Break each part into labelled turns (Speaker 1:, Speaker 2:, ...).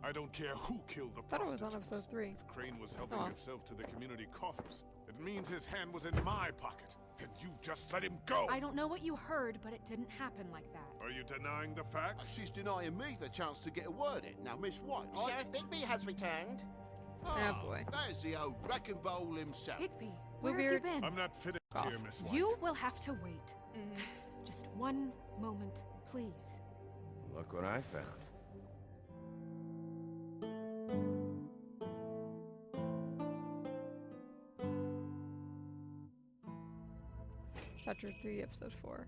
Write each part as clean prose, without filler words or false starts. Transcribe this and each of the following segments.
Speaker 1: I don't care who killed the
Speaker 2: I thought it was on
Speaker 1: prostitutes.
Speaker 2: episode 3.
Speaker 1: If Crane was helping
Speaker 2: Oh.
Speaker 1: himself to the community coffers, it means his hand was in my pocket, and you just let him go!
Speaker 3: I don't know what you heard, but it didn't happen like that.
Speaker 1: Are you denying the facts?
Speaker 4: She's denying me the chance to get a word in. Now, Miss White,
Speaker 5: Sheriff Bigby has returned.
Speaker 2: Oh, boy.
Speaker 4: There's the old wrecking bowl himself.
Speaker 3: Bigby, where have
Speaker 2: Bluebeard.
Speaker 3: you been?
Speaker 1: I'm not finished
Speaker 2: Off.
Speaker 1: here, Miss White.
Speaker 3: You will have to wait.
Speaker 2: Mm.
Speaker 3: Just one moment, please.
Speaker 6: Look what I found.
Speaker 2: Chapter 3, Episode 4.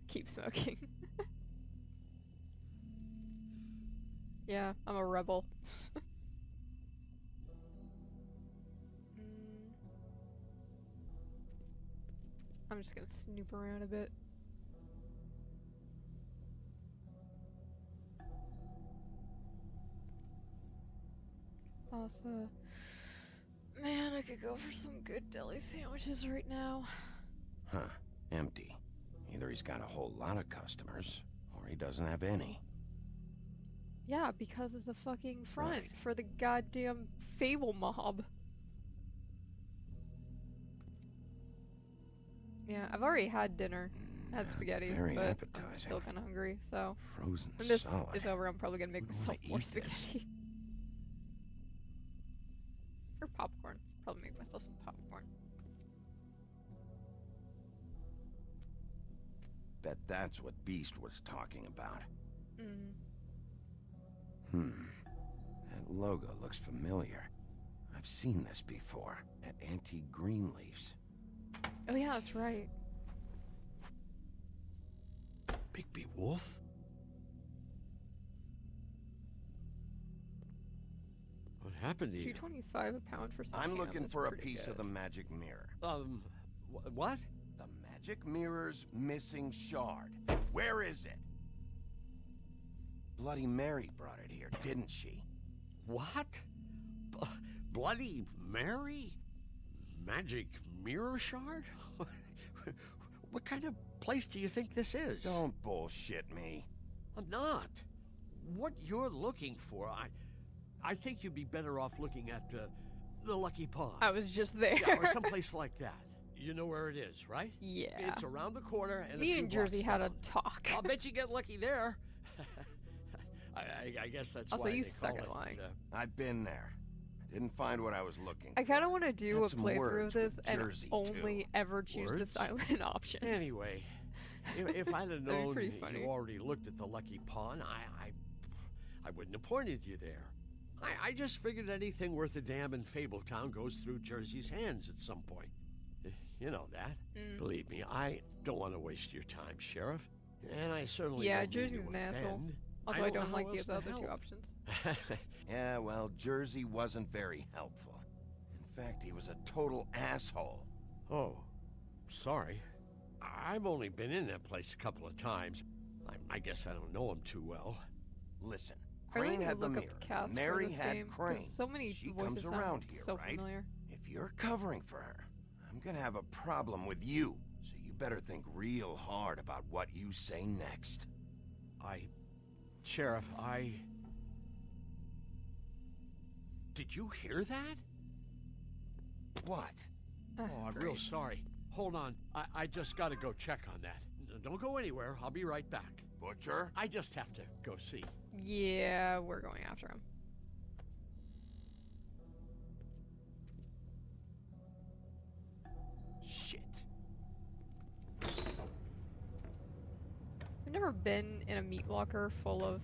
Speaker 2: Keep smoking. Yeah, I'm a rebel. I'm just gonna snoop around a bit. Also, man, I could go for some good deli sandwiches right now.
Speaker 6: Huh. Empty. Either he's got a whole lot of customers, or he doesn't have any.
Speaker 2: Yeah, because it's a fucking front
Speaker 6: Right.
Speaker 2: for the goddamn Fable mob. Yeah, I've already had dinner. Had spaghetti,
Speaker 6: Very
Speaker 2: but I'm
Speaker 6: appetizing.
Speaker 2: still kind of hungry, so
Speaker 6: Frozen
Speaker 2: when this
Speaker 6: solid.
Speaker 2: is over, I'm probably gonna make
Speaker 6: Wouldn't wanna
Speaker 2: myself more
Speaker 6: eat this.
Speaker 2: spaghetti. Or popcorn. Probably make myself some popcorn.
Speaker 6: Bet that's what Beast was talking about.
Speaker 2: Mm.
Speaker 6: That logo looks familiar. I've seen this before at Antique Greenleaf's.
Speaker 2: Oh yeah, that's right.
Speaker 7: Bigby Wolf? What happened to you?
Speaker 2: $2.25 a pound for some
Speaker 6: I'm
Speaker 2: ham
Speaker 6: looking
Speaker 2: is
Speaker 6: for a
Speaker 2: pretty
Speaker 6: piece of
Speaker 2: good.
Speaker 6: the magic mirror.
Speaker 7: What?
Speaker 6: The magic mirror's missing shard. Where is it? Bloody Mary brought it here, didn't she?
Speaker 7: What? Bloody Mary? Magic mirror shard? What kind of place do you think this is?
Speaker 6: Don't bullshit me.
Speaker 7: I'm not. What you're looking for, I think you'd be better off looking at the Lucky Pond.
Speaker 2: I was just there.
Speaker 7: Yeah, or someplace like that. You know where it is, right?
Speaker 2: Yeah.
Speaker 7: It's around the corner and a
Speaker 2: Me
Speaker 7: few
Speaker 2: and Jersey
Speaker 7: blocks
Speaker 2: had a
Speaker 7: down.
Speaker 2: talk.
Speaker 7: I'll bet you get lucky there. I guess that's
Speaker 2: Also,
Speaker 7: why
Speaker 2: you
Speaker 7: they
Speaker 2: suck
Speaker 7: call
Speaker 2: at
Speaker 7: it,
Speaker 2: lying.
Speaker 6: I've been there. Didn't find what I was looking for.
Speaker 2: I kind of want to do
Speaker 6: Had
Speaker 2: a
Speaker 6: some
Speaker 2: playthrough of
Speaker 6: words
Speaker 2: this
Speaker 6: with
Speaker 2: and
Speaker 6: Jersey,
Speaker 2: only
Speaker 6: too.
Speaker 2: ever choose the
Speaker 7: Words?
Speaker 2: silent option.
Speaker 7: Anyway, if I'd have
Speaker 2: That'd be
Speaker 7: known
Speaker 2: pretty funny.
Speaker 7: you already looked at the Lucky Pond, I wouldn't have pointed you there. I just figured anything worth a damn in Fabletown goes through Jersey's hands at some point. You know that.
Speaker 2: Mm.
Speaker 7: Believe me, I don't want to waste your time, Sheriff. And I certainly
Speaker 2: Yeah,
Speaker 7: don't mean
Speaker 2: Jersey's
Speaker 7: to
Speaker 2: an asshole.
Speaker 7: offend.
Speaker 2: Also, I
Speaker 7: know
Speaker 2: don't
Speaker 7: how
Speaker 2: like
Speaker 7: else
Speaker 2: the
Speaker 7: to
Speaker 2: other two
Speaker 7: help.
Speaker 2: options.
Speaker 6: Yeah, well, Jersey wasn't very helpful. In fact, he was a total asshole.
Speaker 7: Oh, sorry. I've only been in that place a couple of times. I guess I don't know him too well.
Speaker 6: Listen,
Speaker 2: I really
Speaker 6: Crane
Speaker 2: need to
Speaker 6: had the
Speaker 2: look up
Speaker 6: mirror.
Speaker 2: the cast
Speaker 6: Mary
Speaker 2: for this
Speaker 6: had
Speaker 2: game, 'cause
Speaker 6: Crane.
Speaker 2: so many
Speaker 6: She
Speaker 2: voices
Speaker 6: comes
Speaker 2: sound
Speaker 6: around here,
Speaker 2: so
Speaker 6: right?
Speaker 2: familiar.
Speaker 6: If you're covering for her, I'm gonna have a problem with you. So you better think real hard about what you say next.
Speaker 7: Sheriff, Did you hear that?
Speaker 6: What?
Speaker 7: Oh, I'm real
Speaker 2: Great.
Speaker 7: sorry. Hold on. I just gotta go check on that. Don't go anywhere. I'll be right back.
Speaker 6: Butcher?
Speaker 7: I just have to go see.
Speaker 2: Yeah, we're going after him.
Speaker 6: Shit.
Speaker 2: I've never been in a meat locker full of,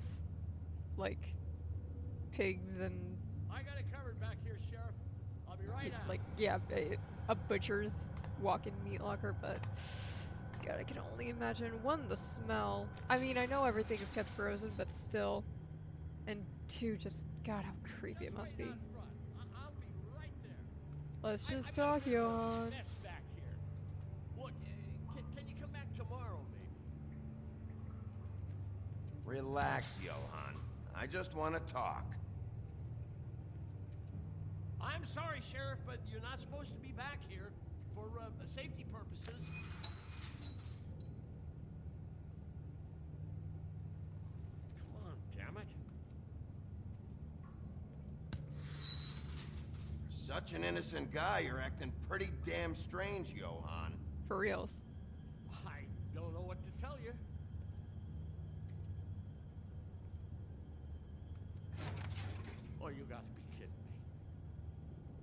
Speaker 2: like, pigs and,
Speaker 7: I got it covered back here, Sheriff. I'll be right out.
Speaker 2: like, yeah, a butcher's walk-in meat locker, but God, I can only imagine, one, the smell. I mean, I know everything is kept frozen, but still. And two, just, God, how creepy it must be.
Speaker 7: I'll be right there.
Speaker 2: Let's just talk, Johan.
Speaker 7: Mess back here. Look, can you come back tomorrow, maybe?
Speaker 6: Relax, Johan. I just want to talk.
Speaker 7: I'm sorry, Sheriff, but you're not supposed to be back here for safety purposes. Come on, damn it.
Speaker 6: For such an innocent guy, you're acting pretty damn strange, Johan.
Speaker 2: For reals.
Speaker 7: I don't know what to tell you. Oh, you gotta be kidding me.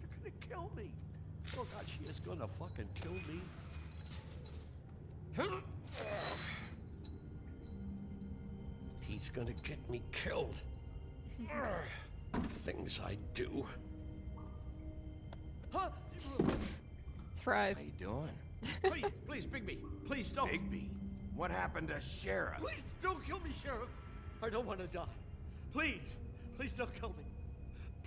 Speaker 7: They're gonna kill me. Oh God, she is gonna fucking kill me. He's gonna get me killed. Things I do. Huh?
Speaker 2: Surprise.
Speaker 6: How you doing?
Speaker 7: Please, Bigby, please don't.
Speaker 6: Bigby, what happened to Sheriff?
Speaker 7: Please don't kill me, Sheriff. I don't want to die. Please, please don't kill me.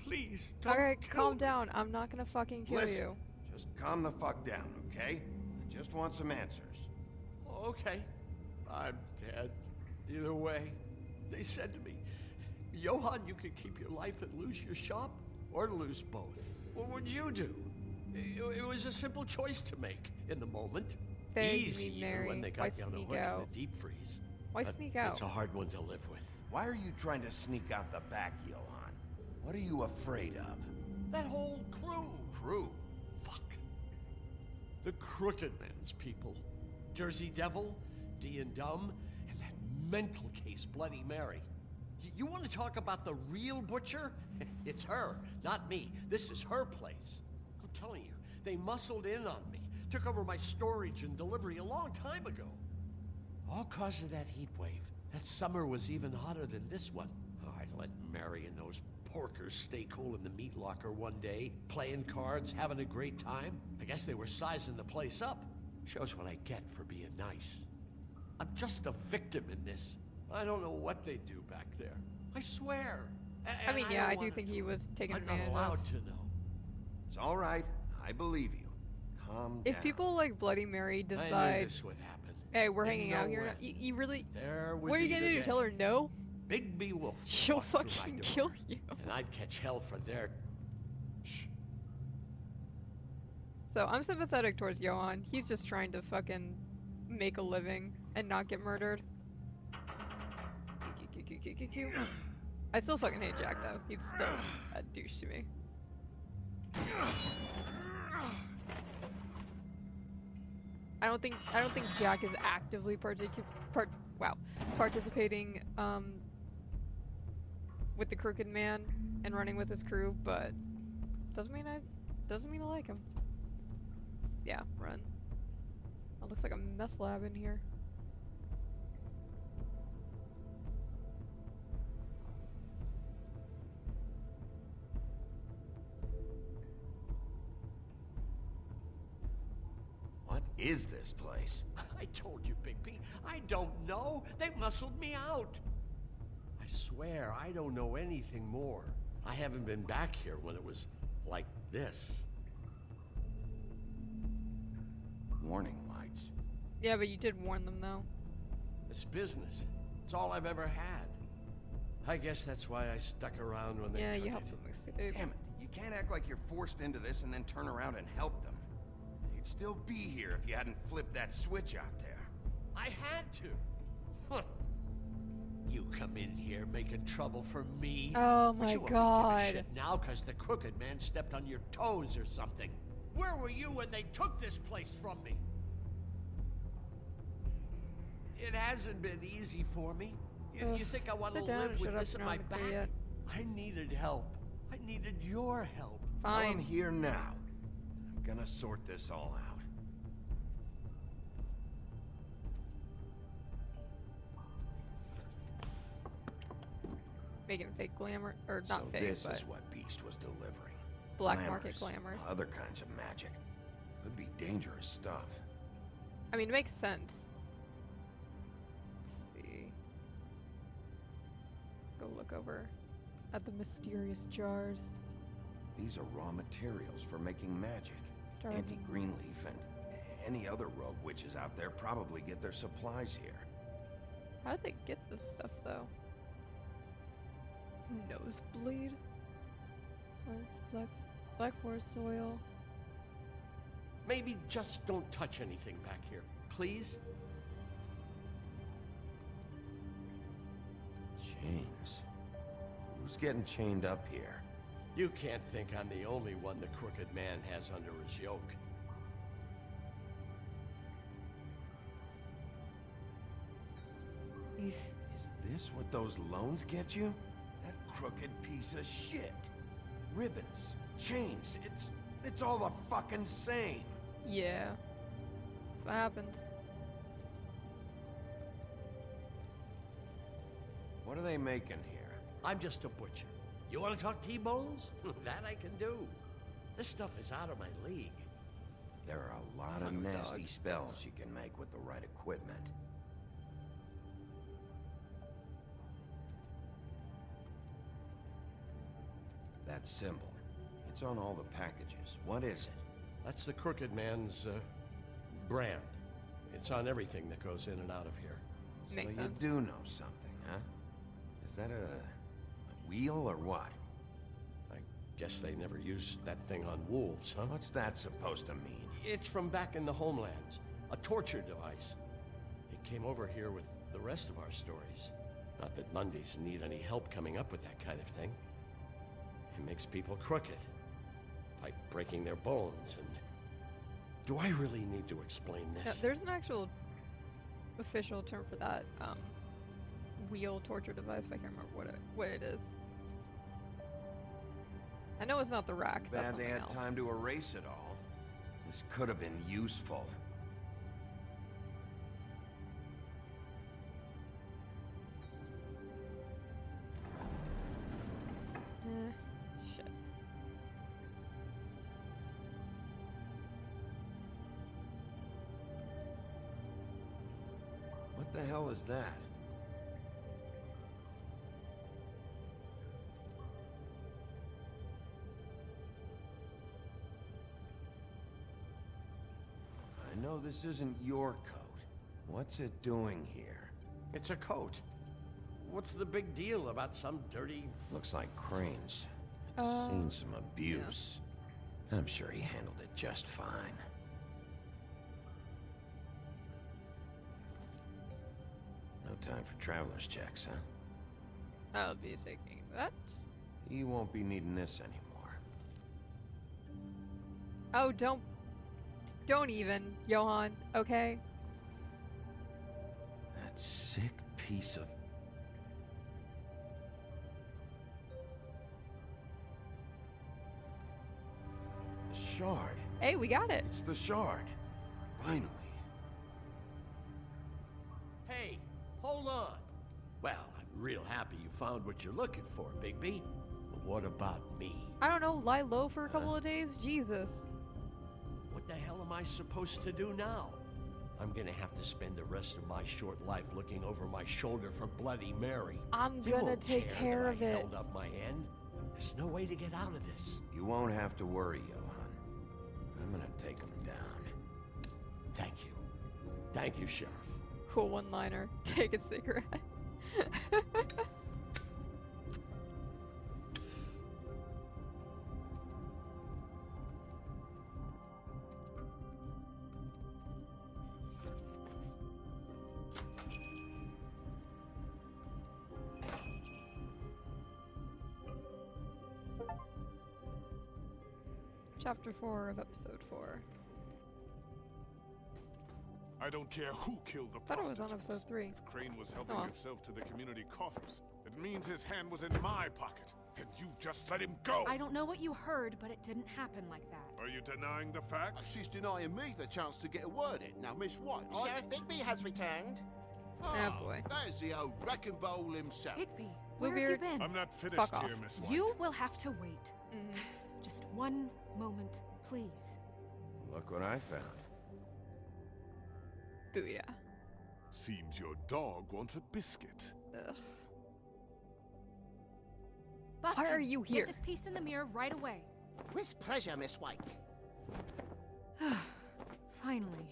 Speaker 7: Please don't.
Speaker 2: Alright,
Speaker 7: kill
Speaker 2: calm
Speaker 7: me.
Speaker 2: down. I'm not gonna fucking kill
Speaker 6: Listen,
Speaker 2: you.
Speaker 6: just calm the fuck down, okay? I just want some answers.
Speaker 7: Okay, I'm dead. Either way, they said to me, Johan, you could keep your life and lose your shop, or lose both. What would you do? It was a simple choice to make in the moment.
Speaker 2: They
Speaker 7: Easy,
Speaker 2: mean
Speaker 7: even
Speaker 2: Mary.
Speaker 7: when they
Speaker 2: Why
Speaker 7: got you on a
Speaker 2: sneak
Speaker 7: hook in
Speaker 2: out?
Speaker 7: the deep freeze.
Speaker 2: Why
Speaker 7: But
Speaker 2: sneak out?
Speaker 7: It's a hard one to live with.
Speaker 6: Why are you trying to sneak out the back, Johan? What are you afraid of?
Speaker 7: That whole crew.
Speaker 6: Crew?
Speaker 7: Fuck. The Crooked Man's people. Jersey Devil, D and Dumb, and that mental case, Bloody Mary. You want to talk about the real butcher? It's her, not me. This is her place. I'm telling you, they muscled in on me, took over my storage and delivery a long time ago. All cause of that heat wave. That summer was even hotter than this one. Oh, I let Mary and those porkers stay cool in the meat locker one day, playing cards, having a great time. I guess they were sizing the place up. Shows what I get for being nice. I'm just a victim in this. I don't know what they do back there. I swear.
Speaker 2: I mean, yeah,
Speaker 7: don't
Speaker 2: I do
Speaker 7: wanna
Speaker 2: think
Speaker 7: know.
Speaker 2: he was taken
Speaker 7: I'm not
Speaker 2: advantage of.
Speaker 7: allowed to know.
Speaker 6: It's all right. I believe you. Calm down.
Speaker 2: If people like Bloody Mary
Speaker 7: I knew
Speaker 2: decide,
Speaker 7: this would happen.
Speaker 2: hey, we're
Speaker 7: And
Speaker 2: hanging
Speaker 7: no
Speaker 2: out here,
Speaker 7: way.
Speaker 2: now, you really,
Speaker 7: There would
Speaker 2: what are you
Speaker 7: be
Speaker 2: gonna
Speaker 7: the
Speaker 2: do?
Speaker 7: day.
Speaker 2: Tell her no?
Speaker 7: Bigby will
Speaker 2: She'll
Speaker 7: walk through my
Speaker 2: fucking
Speaker 7: door,
Speaker 2: kill you.
Speaker 7: and I'd catch hell for their. Shh.
Speaker 2: So I'm sympathetic towards Johan. He's just trying to fucking make a living and not get murdered. I still fucking hate Jack though. He's still a douche to me. I don't think Jack is actively participating with the Crooked Man and running with his crew, but doesn't mean I like him. Yeah, run. Oh, looks like a meth lab in here.
Speaker 6: What is this place?
Speaker 7: I told you, Bigby. I don't know. They muscled me out. I swear, I don't know anything more. I haven't been back here when it was like this.
Speaker 6: Warning lights.
Speaker 2: Yeah, but you did warn them though.
Speaker 7: It's business. It's all I've ever had. I guess that's why I stuck around when they
Speaker 2: Yeah,
Speaker 7: took
Speaker 2: you
Speaker 7: it.
Speaker 2: helped them escape.
Speaker 6: Damn it. You can't act like you're forced into this and then turn around and help them. They'd still be here if you hadn't flipped that switch out there.
Speaker 7: I had to. Huh. You come in here making trouble for me.
Speaker 2: Oh
Speaker 7: But
Speaker 2: my
Speaker 7: you only
Speaker 2: god.
Speaker 7: give a shit now because the Crooked Man stepped on your toes or something. Where were you when they took this place from me? It hasn't been easy for me. You
Speaker 2: Ugh,
Speaker 7: think I want to
Speaker 2: sit down
Speaker 7: live
Speaker 2: and
Speaker 7: with
Speaker 2: shut up,
Speaker 7: this
Speaker 2: you're
Speaker 7: at
Speaker 2: not
Speaker 7: my
Speaker 2: on the clear
Speaker 7: back?
Speaker 2: yet.
Speaker 7: I needed help. I needed your help.
Speaker 6: Well, I'm
Speaker 2: Fine.
Speaker 6: here now. I'm gonna sort this all out.
Speaker 2: Making fake glamour, or not
Speaker 6: so
Speaker 2: fake,
Speaker 6: this
Speaker 2: but
Speaker 6: is what Beast was delivering.
Speaker 2: black
Speaker 6: Glamours,
Speaker 2: market glamours.
Speaker 6: Other kinds of magic. Could be dangerous stuff.
Speaker 2: I mean, it makes sense. Let's see. Go look over at the mysterious jars.
Speaker 6: These are raw materials for making magic.
Speaker 2: Start
Speaker 6: Auntie Greenleaf and any other rogue witches out there probably get their supplies here.
Speaker 2: How did they get this stuff though? Nosebleed. Science, black Black forest soil.
Speaker 7: Maybe just don't touch anything back here, please?
Speaker 6: Chains. Who's getting chained up here?
Speaker 7: You can't think I'm the only one the Crooked Man has under his yoke.
Speaker 2: Eef.
Speaker 6: Is this what those loans get you? That crooked piece of shit. Ribbons, chains, it's all the fucking same.
Speaker 2: Yeah. That's what happens.
Speaker 6: What are they making here?
Speaker 7: I'm just a butcher. You want to talk T-bones? That I can do. This stuff is out of my league.
Speaker 6: There are a lot of
Speaker 2: Son of a
Speaker 6: nasty
Speaker 2: dog.
Speaker 6: spells you can make with the right equipment. That symbol. It's on all the packages. What is it?
Speaker 7: That's the Crooked Man's, brand. It's on everything that goes in and out of here.
Speaker 2: Makes
Speaker 6: So
Speaker 2: sense.
Speaker 6: you do know something, huh? Is that a wheel or what?
Speaker 7: I guess they never used that thing on wolves, huh?
Speaker 6: What's that supposed to mean?
Speaker 7: It's from back in the homelands. A torture device. It came over here with the rest of our stories. Not that Mondays need any help coming up with that kind of thing. It makes people crooked. By breaking their bones and... Do I really need to explain
Speaker 2: Yeah,
Speaker 7: this?
Speaker 2: there's an actual official term for that wheel torture device, but I can't remember what it is. I know it's not the rack. That's
Speaker 6: Bad they
Speaker 2: something
Speaker 6: had
Speaker 2: else.
Speaker 6: time to erase it all. This could have been useful.
Speaker 2: Shit.
Speaker 6: What the hell is that? I know this isn't your coat. What's it doing here?
Speaker 7: It's a coat. What's the big deal about some dirty...
Speaker 6: Looks like Crane's. Seen some abuse. I'm sure he handled it just fine. No time for traveler's checks, huh?
Speaker 2: I'll be taking that.
Speaker 6: You won't be needing this anymore.
Speaker 2: Oh, don't even, Johan, okay?
Speaker 6: That sick piece of... The shard.
Speaker 2: Hey, we got it.
Speaker 6: It's the shard. Finally.
Speaker 7: Hey, hold on. Well, I'm real happy you found what you're looking for, Bigby. But what about me?
Speaker 2: I don't know, lie low for a couple of days? Jesus.
Speaker 7: What the hell am I supposed to do now? I'm gonna have to spend the rest of my short life looking over my shoulder for Bloody Mary.
Speaker 2: I'm
Speaker 7: You
Speaker 2: gonna
Speaker 7: won't
Speaker 2: take care
Speaker 7: that
Speaker 2: of
Speaker 7: I
Speaker 2: it.
Speaker 7: held up my end. There's no way to get out of this.
Speaker 6: You won't have to worry, Johan. I'm gonna take him down.
Speaker 7: Thank you. Thank you, Sheriff.
Speaker 2: Cool one-liner. Take a cigarette. Chapter 4 of Episode 4.
Speaker 1: I don't care who killed the
Speaker 2: Thought it was on
Speaker 1: prostitutes.
Speaker 2: Episode 3.
Speaker 1: If Crane was helping
Speaker 2: Oh.
Speaker 1: himself to the community coffers, it means his hand was in my pocket, and you just let him go!
Speaker 3: I don't know what you heard, but it didn't happen like that.
Speaker 1: Are you denying the facts?
Speaker 4: She's denying me the chance to get a word in. Now, Miss White,
Speaker 5: Sheriff Bigby has returned.
Speaker 2: Ah, boy.
Speaker 4: There's the old wrecking bowl himself.
Speaker 3: Bigby, where have you
Speaker 2: Bluebeard.
Speaker 3: been?
Speaker 1: I'm not finished
Speaker 2: Fuck off.
Speaker 1: here, Miss White.
Speaker 3: You will have to wait.
Speaker 2: Mhm.
Speaker 3: Just one moment, please.
Speaker 6: Look what I found.
Speaker 2: Booyah.
Speaker 1: Seems your dog wants a biscuit.
Speaker 2: Ugh.
Speaker 3: Buffkin,
Speaker 2: Why are you here?
Speaker 3: Get this piece in the mirror right away.
Speaker 5: With pleasure, Miss White.
Speaker 3: Finally,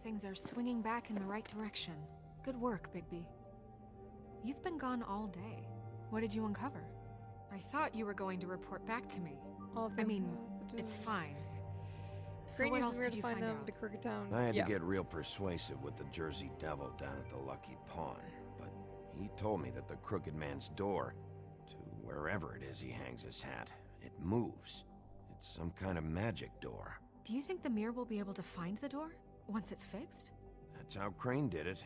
Speaker 3: things are swinging back in the right direction. Good work, Bigby. You've been gone all day. What did you uncover? I thought you were going to report back to me.
Speaker 2: All of
Speaker 3: I mean,
Speaker 2: the
Speaker 3: It's fine. So
Speaker 2: Crane
Speaker 3: what
Speaker 2: used
Speaker 3: else
Speaker 2: the mirror
Speaker 3: did
Speaker 2: to
Speaker 3: you
Speaker 2: find
Speaker 3: find
Speaker 2: them,
Speaker 3: out?
Speaker 2: the Crooked Town.
Speaker 6: I had
Speaker 2: yeah.
Speaker 6: to get real persuasive with the Jersey Devil down at the Lucky Pawn, but he told me that the Crooked Man's door, to wherever it is he hangs his hat, it moves. It's some kind of magic door.
Speaker 3: Do you think the mirror will be able to find the door once it's fixed?
Speaker 6: That's how Crane did it.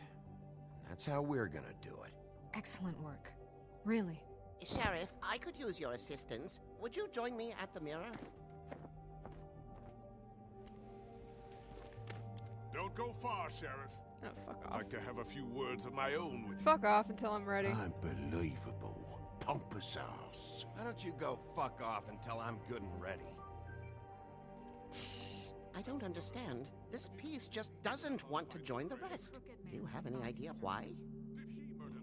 Speaker 6: That's how we're gonna do it.
Speaker 3: Excellent work. Really.
Speaker 5: Sheriff, I could use your assistance. Would you join me at the mirror?
Speaker 1: Don't go far, Sheriff.
Speaker 2: Oh, fuck
Speaker 1: I'd
Speaker 2: off.
Speaker 1: like to have a few words of my own with you.
Speaker 2: Fuck off until I'm ready.
Speaker 4: Unbelievable. Pompous ass.
Speaker 6: Why don't you go fuck off until I'm good and ready?
Speaker 5: I don't understand. This piece just doesn't want to join the rest. Do you have any idea why?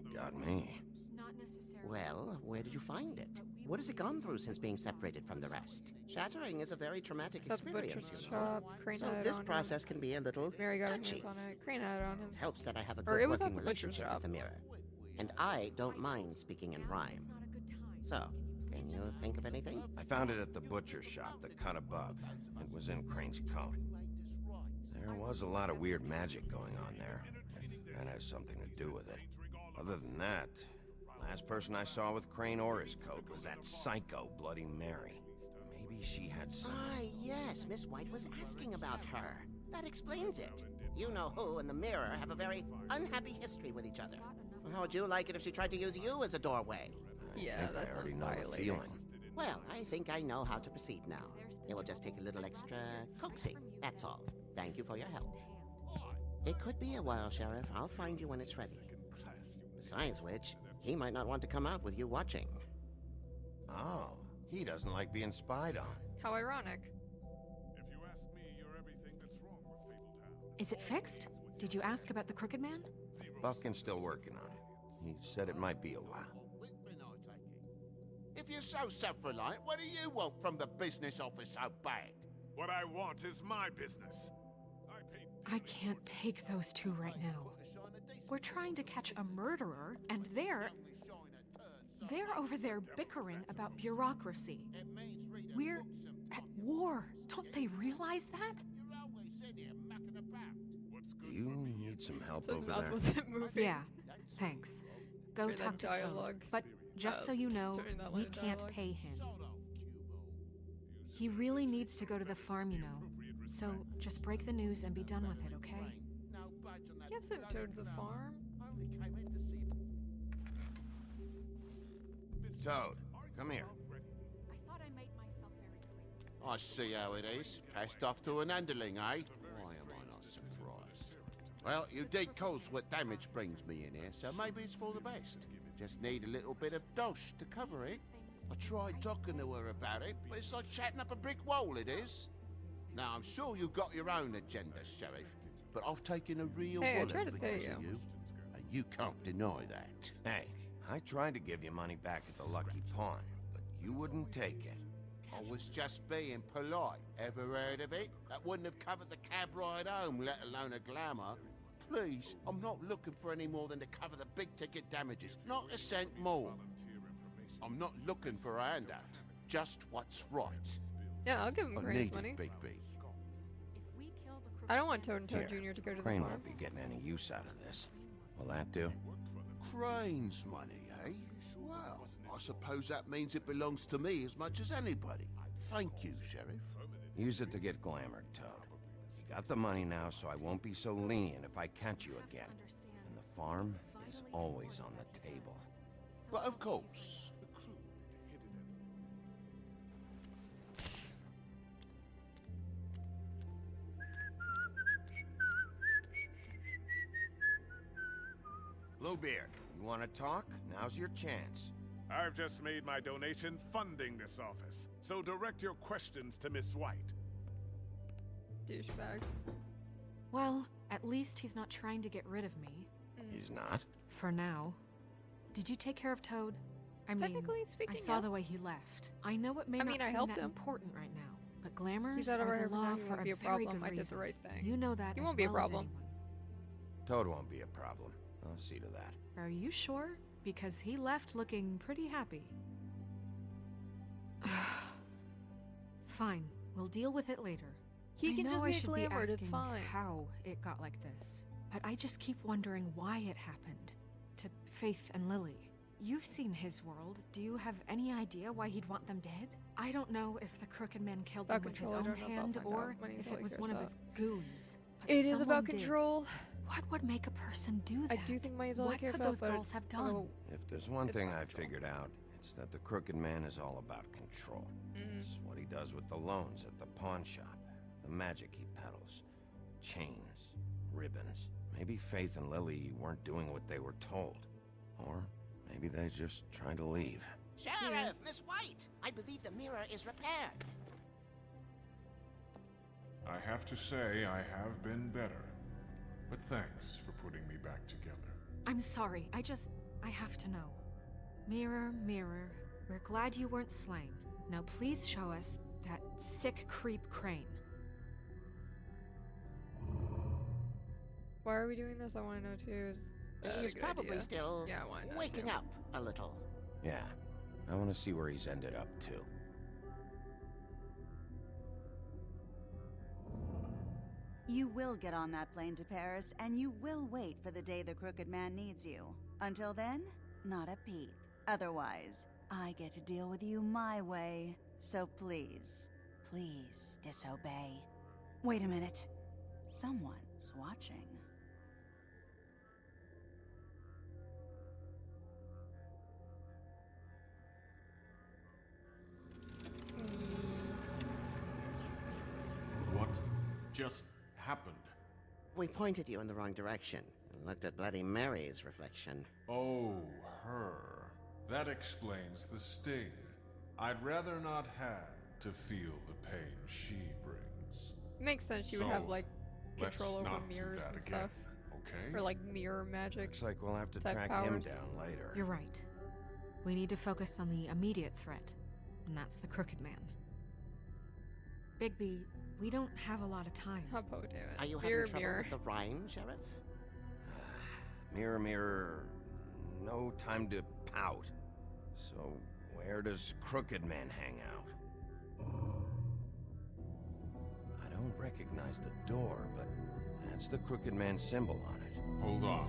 Speaker 6: You got me.
Speaker 3: Not necessarily.
Speaker 5: Well, where did you find it? What has it gone through since being separated from the rest? Shattering is a very traumatic
Speaker 2: It's at the
Speaker 5: experience.
Speaker 2: butcher's
Speaker 5: you know.
Speaker 2: shop. Crane
Speaker 5: So
Speaker 2: had
Speaker 5: this
Speaker 2: on
Speaker 5: process can be a little
Speaker 2: him. Mary got her
Speaker 5: touchy.
Speaker 2: hands on it. Crane had it on him.
Speaker 5: It helps that I have a
Speaker 2: Or
Speaker 5: good
Speaker 2: it was at
Speaker 5: working
Speaker 2: the butcher's
Speaker 5: relationship
Speaker 2: shop.
Speaker 5: with the mirror. And I don't mind speaking in rhyme.
Speaker 3: Not a good time.
Speaker 5: So, can you think of anything?
Speaker 6: I found it at the butcher's shop, the cut above. It was in Crane's coat. There was a lot of weird magic going on there. If that has something to do with it. Other than that, last person I saw with Crane or his coat was that psycho Bloody Mary. Maybe she had some...
Speaker 5: Ah, yes, Miss White was asking about her. That explains it. You know who and the mirror have a very unhappy history with each other. How would you like it if she tried to use you as a doorway?
Speaker 2: Yeah,
Speaker 6: I think
Speaker 2: that
Speaker 6: I already
Speaker 2: sounds
Speaker 6: know the
Speaker 2: violating.
Speaker 6: feeling.
Speaker 5: Well, I think I know how to proceed now. It will just take a little extra coaxing, that's all. Thank you for your help. It could be a while, Sheriff. I'll find you when it's ready. Besides which, he might not want to come out with you watching.
Speaker 6: Oh, he doesn't like being spied on.
Speaker 2: How ironic.
Speaker 1: If you ask me, you're everything that's wrong with Fabletown.
Speaker 3: Is it fixed? Did you ask about the Crooked Man?
Speaker 6: Buffkin's still working on it. He said it might be a while.
Speaker 4: If you're so self-reliant, what do you want from the business office so bad?
Speaker 1: What I want is my business.
Speaker 3: I can't take those two right now. We're trying to catch a murderer, and they're over there bickering about bureaucracy. We're at war. Don't they realize that?
Speaker 6: Do you need some help
Speaker 2: So his
Speaker 6: over
Speaker 2: mouth
Speaker 6: there?
Speaker 2: wasn't moving.
Speaker 3: Yeah, thanks. Go
Speaker 2: During that
Speaker 3: talk to Toad.
Speaker 2: dialogue.
Speaker 3: But just so you know,
Speaker 2: during that
Speaker 3: we
Speaker 2: line of
Speaker 3: can't
Speaker 2: dialogue.
Speaker 3: pay him. He really needs to go to the farm, you know. So just break the news and be done with it, okay?
Speaker 2: Can't send Toad to the farm.
Speaker 6: Toad, come here.
Speaker 3: I thought I made myself very clear.
Speaker 4: I see how it is. Passed off to an underling, eh? Why am I not surprised? Well, you did cause what damage brings me in here, so maybe it's for the best. Just need a little bit of dosh to cover it. I tried talking to her about it, but it's like chatting up a brick wall, it is. Now, I'm sure you've got your own agenda, Sheriff, but I've taken a real
Speaker 2: Hey, I
Speaker 4: wallet
Speaker 2: tried to pay
Speaker 4: because of
Speaker 2: you.
Speaker 4: you, and you can't deny that.
Speaker 6: Hey, I tried to give you money back at the Lucky Pawn, but you wouldn't take it.
Speaker 4: I was just being polite. Ever heard of it? That wouldn't have covered the cab ride home, let alone a glamour. Please, I'm not looking for any more than to cover the big-ticket damages. Not a cent more. I'm not looking for a handout. Just what's right.
Speaker 2: Yeah, I'll give him
Speaker 4: I
Speaker 2: Crane's
Speaker 4: need
Speaker 2: money.
Speaker 4: it, Bigby.
Speaker 3: If we kill the Crooked
Speaker 2: I don't want
Speaker 3: Man-
Speaker 2: Toad and Toad
Speaker 6: Here,
Speaker 2: Jr. to go to the
Speaker 6: Crane
Speaker 2: farm.
Speaker 6: won't be getting any use out of this. Will that do?
Speaker 4: Crane's money, eh? Well, I suppose that means it belongs to me as much as anybody. Thank you, Sheriff.
Speaker 6: Use it to get glamored, Toad. Got the money now, so I won't be so lenient if I catch you again. And the farm is always on the table.
Speaker 4: But of course.
Speaker 6: Bluebeard, you want to talk? Now's your chance.
Speaker 1: I've just made my donation funding this office, so direct your questions to Miss White.
Speaker 2: Douchebag.
Speaker 3: Well, at least he's not trying to get rid of me.
Speaker 6: He's not?
Speaker 3: For now. Did you take care of Toad? I mean,
Speaker 2: Technically speaking,
Speaker 3: I saw the
Speaker 2: yes.
Speaker 3: way he left. I know it may
Speaker 2: I
Speaker 3: not
Speaker 2: mean, I
Speaker 3: seem
Speaker 2: helped
Speaker 3: that
Speaker 2: him.
Speaker 3: important right now, but glamours
Speaker 2: He's out of
Speaker 3: are
Speaker 2: our hair
Speaker 3: the
Speaker 2: for now.
Speaker 3: law
Speaker 2: He
Speaker 3: for
Speaker 2: won't
Speaker 3: a
Speaker 2: be a
Speaker 3: very
Speaker 2: problem.
Speaker 3: good
Speaker 2: I did the
Speaker 3: reason.
Speaker 2: right thing.
Speaker 3: You know that
Speaker 2: He
Speaker 3: as
Speaker 2: won't be a
Speaker 3: well as
Speaker 2: problem.
Speaker 3: anyone.
Speaker 6: Toad won't be a problem. I'll see to that.
Speaker 3: Are you sure? Because he left looking pretty happy. Fine. We'll deal with it later.
Speaker 2: He can
Speaker 3: I know
Speaker 2: just
Speaker 3: I
Speaker 2: get
Speaker 3: should be
Speaker 2: glamored, it's
Speaker 3: asking
Speaker 2: fine.
Speaker 3: how it got like this, but I just keep wondering why it happened. To Faith and Lily. You've seen his world. Do you have any idea why he'd want them dead? I don't know if the Crooked Man killed them
Speaker 2: About
Speaker 3: with his
Speaker 2: control, I
Speaker 3: own
Speaker 2: don't know, but I'll
Speaker 3: hand
Speaker 2: find
Speaker 3: or
Speaker 2: out when he's
Speaker 3: if
Speaker 2: all
Speaker 3: it was
Speaker 2: cursed
Speaker 3: one of
Speaker 2: up.
Speaker 3: his goons. But
Speaker 2: It is
Speaker 3: someone
Speaker 2: about
Speaker 3: did.
Speaker 2: control.
Speaker 3: What would make a person do that?
Speaker 2: I do think money's all I
Speaker 3: What
Speaker 2: care
Speaker 3: could
Speaker 2: about,
Speaker 3: those
Speaker 2: but
Speaker 3: girls have done?
Speaker 2: oh,
Speaker 6: If there's one
Speaker 2: It's
Speaker 6: thing
Speaker 2: not
Speaker 6: I've
Speaker 2: control.
Speaker 6: figured out, it's that the Crooked Man is all about control. It's what he does with the loans at the pawn shop, the magic he peddles, chains, ribbons. Maybe Faith and Lily weren't doing what they were told. Or maybe they just tried to leave.
Speaker 5: Sheriff, Miss White, I believe the mirror is repaired.
Speaker 1: I have to say, I have been better. But thanks for putting me back together.
Speaker 3: I'm sorry, I have to know. Mirror, mirror, we're glad you weren't slain. Now please show us that sick creep Crane.
Speaker 2: why are we doing this? I want to know too. Is that
Speaker 5: He's
Speaker 2: a good
Speaker 5: probably
Speaker 2: idea?
Speaker 5: still
Speaker 2: Yeah, why not
Speaker 5: waking
Speaker 2: too?
Speaker 5: up a little.
Speaker 6: Yeah, I want to see where he's ended up, too.
Speaker 8: You will get on that plane to Paris, and you will wait for the day the Crooked Man needs you. Until then, not a peep. Otherwise, I get to deal with you my way. So please, please disobey. Wait a minute. Someone's watching.
Speaker 1: What just happened?
Speaker 5: We pointed you in the wrong direction and looked at Bloody Mary's reflection.
Speaker 1: Oh, her. That explains the sting. I'd rather not have to feel the pain she brings.
Speaker 2: Makes sense. You would have
Speaker 1: So,
Speaker 2: like
Speaker 1: Let's
Speaker 2: control over
Speaker 1: not do
Speaker 2: mirrors
Speaker 1: that
Speaker 2: and
Speaker 1: again,
Speaker 2: stuff,
Speaker 1: okay?
Speaker 2: or like mirror magic.
Speaker 6: Looks like we'll have to
Speaker 2: Type
Speaker 6: track him
Speaker 2: powers.
Speaker 6: down later.
Speaker 3: You're right. We need to focus on the immediate threat, and that's the Crooked Man. Bigby, we don't have a lot of time.
Speaker 2: How Poe do it?
Speaker 5: Are you
Speaker 2: mirror,
Speaker 5: having trouble
Speaker 2: mirror.
Speaker 5: with the rhyme, Sheriff?
Speaker 6: Mirror, mirror, no time to pout. So, where does Crooked Man hang out? I don't recognize the door, but that's the Crooked Man symbol on it.
Speaker 1: Hold on.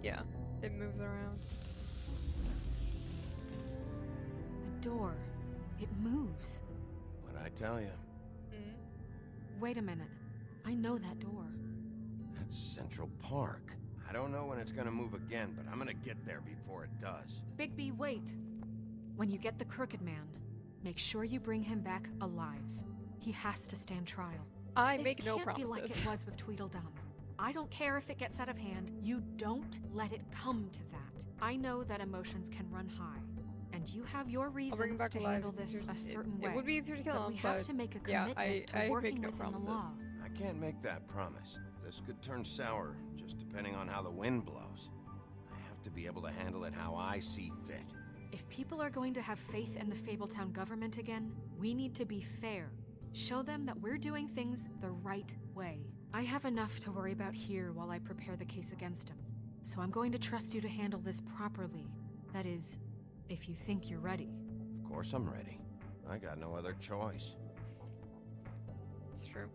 Speaker 2: Yeah, it moves around.
Speaker 3: The door. It moves.
Speaker 6: What'd I tell you?
Speaker 3: Wait a minute. I know that door.
Speaker 6: That's Central Park. I don't know when it's gonna move again, but I'm gonna get there before it does.
Speaker 3: Bigby, wait. When you get the Crooked Man, make sure you bring him back alive. He has to stand trial.
Speaker 2: I
Speaker 3: This
Speaker 2: make no
Speaker 3: can't be
Speaker 2: promises.
Speaker 3: like it was with Tweedledum. I don't care if it gets out of hand. You don't let it come to that. I know that emotions can run high, and you have your
Speaker 2: I'll bring him
Speaker 3: reasons
Speaker 2: back
Speaker 3: to
Speaker 2: alive.
Speaker 3: handle
Speaker 2: It's
Speaker 3: this
Speaker 2: easier
Speaker 3: a
Speaker 2: to-
Speaker 3: certain way.
Speaker 2: It would be easier to kill
Speaker 3: but
Speaker 2: him,
Speaker 3: we have
Speaker 2: but
Speaker 3: to make a
Speaker 2: yeah,
Speaker 3: commitment to
Speaker 2: I make
Speaker 3: working
Speaker 2: no
Speaker 3: within
Speaker 2: promises.
Speaker 3: the law.
Speaker 6: I can't make that promise. This could turn sour, just depending on how the wind blows. I have to be able to handle it how I see fit.
Speaker 3: If people are going to have faith in the Fabletown government again, we need to be fair. Show them that we're doing things the right way. I have enough to worry about here while I prepare the case against him. So I'm going to trust you to handle this properly. That is, if you think you're ready.
Speaker 6: Of course I'm ready. I got no other choice.
Speaker 2: It's true.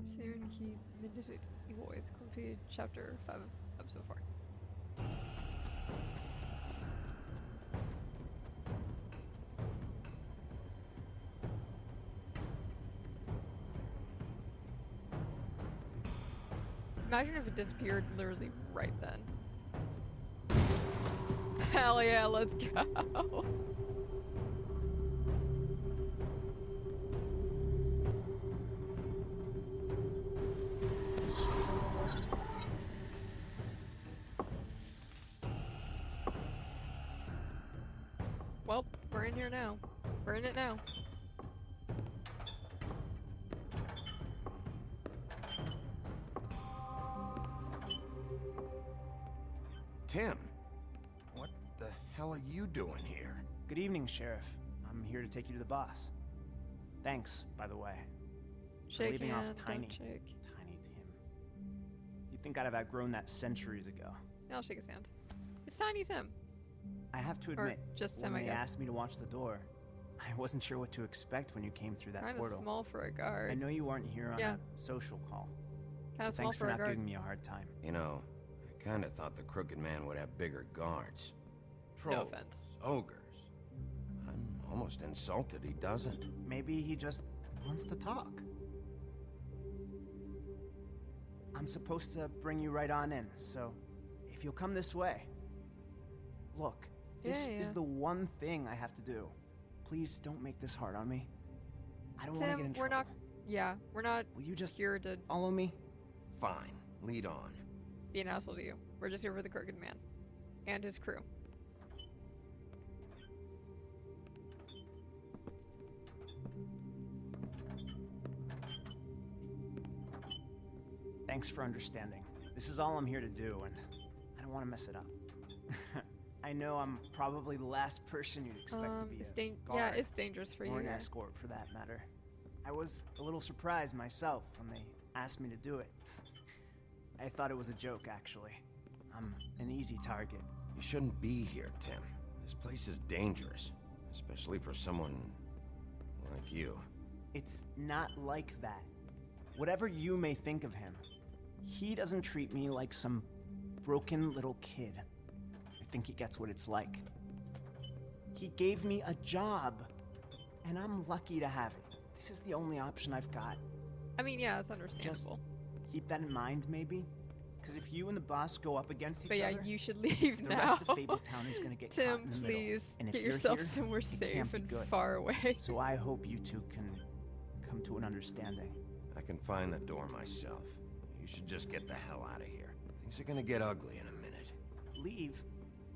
Speaker 2: Soon he mended it. Evil is completed chapter 5 of episode 4. Imagine if it disappeared literally right then. Hell yeah, let's go. Well, we're in here now. We're in it now.
Speaker 6: Tim, what the hell are you doing here?
Speaker 9: Good evening, Sheriff. I'm here to take you to the boss. Thanks, by the way. for
Speaker 2: Shake
Speaker 9: leaving off
Speaker 2: hand,
Speaker 9: Tiny.
Speaker 2: don't shake.
Speaker 9: Tiny Tim. You'd think I'd have outgrown that centuries ago.
Speaker 2: Yeah, I'll shake his hand. It's Tiny Tim.
Speaker 9: I have to
Speaker 2: Or
Speaker 9: admit,
Speaker 2: just
Speaker 9: when
Speaker 2: Tim, I
Speaker 9: they
Speaker 2: guess.
Speaker 9: asked me to watch the door, I wasn't sure what to expect when you came through that
Speaker 2: Kind of
Speaker 9: portal.
Speaker 2: small for a guard.
Speaker 9: I know you weren't here on
Speaker 2: Yeah.
Speaker 9: a social call,
Speaker 2: Kind
Speaker 9: so
Speaker 2: of small
Speaker 9: thanks
Speaker 2: for
Speaker 9: for
Speaker 2: a
Speaker 9: not
Speaker 2: guard.
Speaker 9: giving me a hard time.
Speaker 6: You know, I kind of thought the Crooked Man would have bigger guards.
Speaker 2: No
Speaker 6: Trolls,
Speaker 2: offense.
Speaker 6: ogres. I'm almost insulted he doesn't.
Speaker 9: Maybe he just wants to talk. I'm supposed to bring you right on in, so if you'll come this way. Look, this is
Speaker 2: Yeah.
Speaker 9: the one thing I have to do. Please don't make this hard on me. I don't want to get in
Speaker 2: Tim, we're
Speaker 9: trouble.
Speaker 2: not. Yeah, we're not
Speaker 9: Will you just
Speaker 2: here to
Speaker 9: follow me?
Speaker 6: Fine, lead on.
Speaker 2: be an asshole to you. We're just here for the Crooked Man and his crew.
Speaker 9: Thanks for understanding. This is all I'm here to do, and I don't want to mess it up. I know I'm probably the last person you'd expect to be
Speaker 2: It's
Speaker 9: a guard,
Speaker 2: yeah, it's dangerous for you.
Speaker 9: or an
Speaker 2: here.
Speaker 9: escort for that matter. I was a little surprised myself when they asked me to do it. I thought it was a joke, actually. I'm an easy target.
Speaker 6: You shouldn't be here, Tim. This place is dangerous, especially for someone like you.
Speaker 9: It's not like that. Whatever you may think of him, he doesn't treat me like some broken little kid. I think he gets what it's like. He gave me a job, and I'm lucky to have it. This is the only option I've got.
Speaker 2: I mean, yeah, it's
Speaker 9: Just
Speaker 2: understandable.
Speaker 9: keep that in mind, maybe? Because if you and the boss go up against each
Speaker 2: But yeah,
Speaker 9: other,
Speaker 2: you should leave
Speaker 9: the
Speaker 2: now.
Speaker 9: rest of Fabletown is gonna get caught
Speaker 2: Tim,
Speaker 9: in the middle.
Speaker 2: please
Speaker 9: And if
Speaker 2: get
Speaker 9: you're
Speaker 2: yourself
Speaker 9: here,
Speaker 2: somewhere
Speaker 9: it
Speaker 2: safe
Speaker 9: can't be
Speaker 2: and
Speaker 9: good.
Speaker 2: far away.
Speaker 9: So I hope you two can come to an understanding.
Speaker 6: I can find the door myself. You should just get the hell out of here. Things are gonna get ugly in a minute.
Speaker 9: Leave?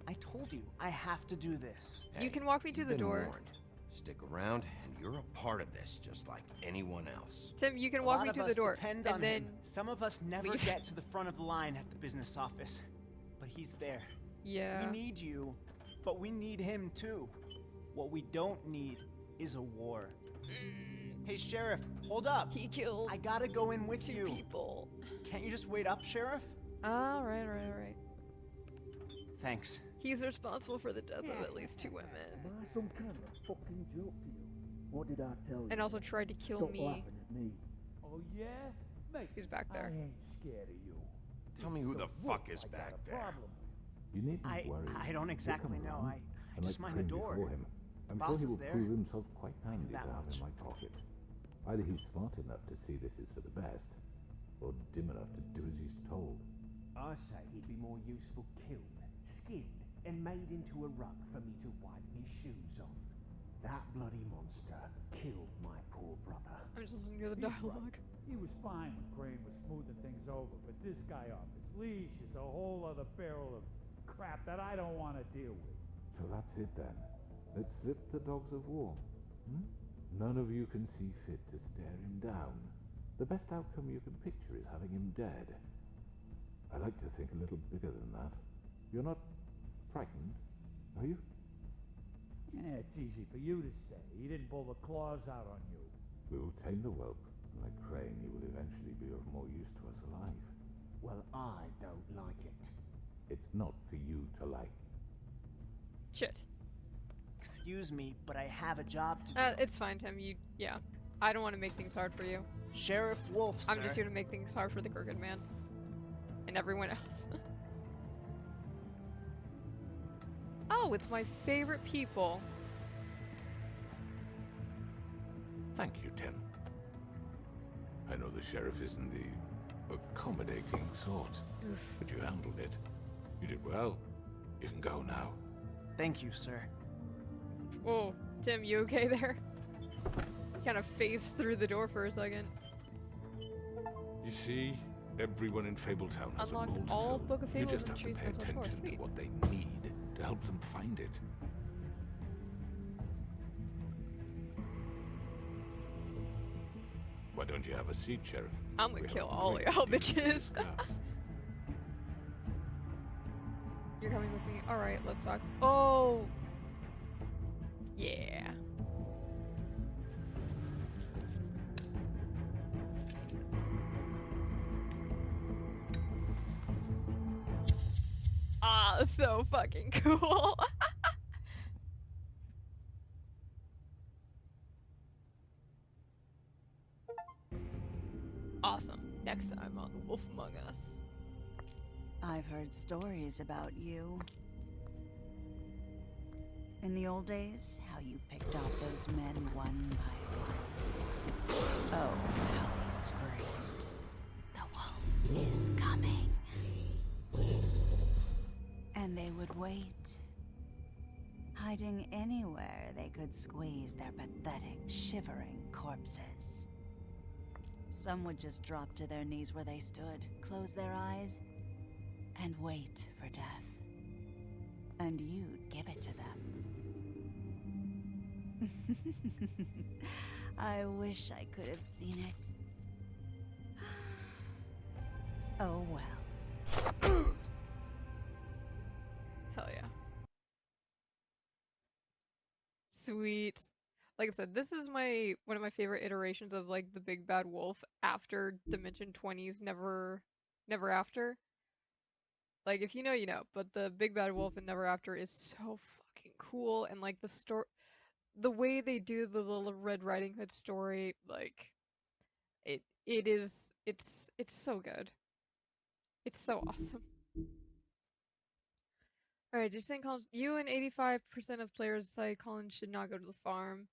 Speaker 9: I told you, I have to do this.
Speaker 2: You can walk me to
Speaker 6: you've
Speaker 2: the
Speaker 6: been
Speaker 2: door.
Speaker 6: warned. Stick around, and you're a part of this, just like anyone else.
Speaker 2: Tim, you can
Speaker 9: A
Speaker 2: walk
Speaker 9: lot
Speaker 2: me
Speaker 9: of
Speaker 2: to
Speaker 9: us
Speaker 2: the door,
Speaker 9: depend
Speaker 2: and
Speaker 9: on
Speaker 2: then
Speaker 9: him. Some of us never
Speaker 2: leave.
Speaker 9: get to the front of the line at the business office, but he's there.
Speaker 2: yeah.
Speaker 9: We need you, but we need him too. What we don't need is a war. Hey, Sheriff, hold up.
Speaker 2: He killed
Speaker 9: I gotta go in with
Speaker 2: 2
Speaker 9: you.
Speaker 2: people.
Speaker 9: Can't you just wait up, Sheriff?
Speaker 2: All right.
Speaker 9: Thanks.
Speaker 2: He's responsible for the death of at least 2 women,
Speaker 10: Some kind of fucking joke to you. What did I tell you?
Speaker 2: and also tried to kill
Speaker 10: Stop
Speaker 2: me.
Speaker 10: laughing at me. Oh yeah? Mate,
Speaker 2: Who's back there?
Speaker 10: I ain't scared of you.
Speaker 6: Tell me who the
Speaker 10: So
Speaker 6: fuck
Speaker 10: what?
Speaker 6: is
Speaker 10: I got
Speaker 6: back
Speaker 10: a
Speaker 6: there.
Speaker 10: problem.
Speaker 11: You needn't worry.
Speaker 9: I don't exactly
Speaker 11: He'll
Speaker 9: know.
Speaker 11: come
Speaker 9: I
Speaker 11: around,
Speaker 9: just
Speaker 11: and
Speaker 9: mind the
Speaker 11: train
Speaker 9: door.
Speaker 11: before him. I'm
Speaker 9: boss
Speaker 11: sure he
Speaker 9: is
Speaker 11: will
Speaker 9: there.
Speaker 11: prove himself quite
Speaker 9: I knew
Speaker 11: handy to
Speaker 9: that
Speaker 11: have
Speaker 9: much.
Speaker 11: in my pocket. Either he's smart enough to see this is for the best, or dim enough to do as he's told.
Speaker 10: I say he'd be more useful killed, skinned, and made into a rug for me to wipe me shoes on. That bloody monster killed my poor brother.
Speaker 2: I'm just listening to the
Speaker 10: He's right.
Speaker 2: dialogue.
Speaker 12: He was fine when Crane was smoothing things over, but this guy off his leash is a whole other barrel of crap that I don't want to deal with.
Speaker 11: So that's it then. Let's slip the dogs of war. None of you can see fit to stare him down. The best outcome you can picture is having him dead. I like to think a little bigger than that. You're not frightened, are you?
Speaker 12: Yeah, it's easy for you to say. He didn't pull the claws out on you.
Speaker 11: We will tame the whelp. Like Crane, he will eventually be of more use to us alive.
Speaker 10: Well, I don't like it.
Speaker 11: It's not for you to like.
Speaker 2: Shit.
Speaker 9: Excuse me, but I have a job to do.
Speaker 2: It's fine, Tim. Yeah. I don't want to make things hard for you.
Speaker 9: Sheriff Wolf, sir.
Speaker 2: I'm just here to make things hard for the Crooked Man. And everyone else. Oh, it's my favorite people.
Speaker 13: Thank you, Tim. I know the sheriff isn't the accommodating sort,
Speaker 2: Oof.
Speaker 13: but you handled it. You did well. You can go now.
Speaker 9: Thank you, sir.
Speaker 2: Oh, Tim, you okay there? Kind of phased through the door for a second.
Speaker 13: You see, everyone in Fabletown has
Speaker 2: Unlocked
Speaker 13: a role to
Speaker 2: all
Speaker 13: fill.
Speaker 2: Book of
Speaker 13: You
Speaker 2: Fables
Speaker 13: just
Speaker 2: and
Speaker 13: have to
Speaker 2: Trees
Speaker 13: pay
Speaker 2: of Social
Speaker 13: attention to
Speaker 2: Sweet.
Speaker 13: what they need to help them find it. Why don't you have a seat, Sheriff?
Speaker 2: I'm gonna
Speaker 13: We have
Speaker 2: kill
Speaker 13: a
Speaker 2: all
Speaker 13: great
Speaker 2: y'all
Speaker 13: deal to
Speaker 2: bitches.
Speaker 13: discuss.
Speaker 2: You're coming with me? Alright, let's talk. Oh! Yeah. Ah, so fucking cool. Awesome. Next time on The Wolf Among Us.
Speaker 8: I've heard stories about you. In the old days, how you picked off those men one by one. Oh, how they screamed. The wolf is coming. And they would wait, hiding anywhere they could squeeze their pathetic, shivering corpses. Some would just drop to their knees where they stood, close their eyes, and wait for death. And you'd give it to them. I wish I could have seen it. Oh well.
Speaker 2: Hell yeah. Sweet. Like I said, this is one of my favorite iterations of like the big bad wolf after Dimension 20's Never After. Like if you know, you know, but the big bad wolf in Never After is so fucking cool, and like the way they do the little Red Riding Hood story, like it's so good. It's so awesome. Alright, just think you and 85% of players decided Colin should not go to the farm.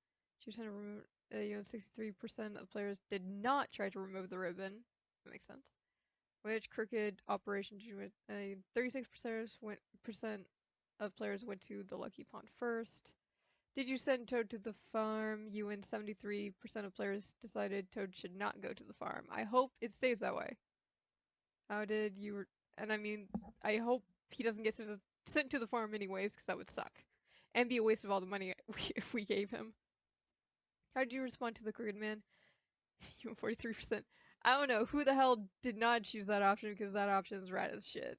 Speaker 2: 2% remove, you and 63% of players did not try to remove the ribbon. That makes sense. Which crooked operation did you win? 36% of players went to the Lucky Pond first. Did you send Toad to the farm? You and 73% of players decided Toad should not go to the farm. I hope it stays that way. How did you... And I mean, I hope he doesn't get sent to the farm anyways, because that would suck. And be a waste of all the money if we gave him. How did you respond to the crooked man? You and 43%. I don't know who the hell did not choose that option, because that option is rad as shit.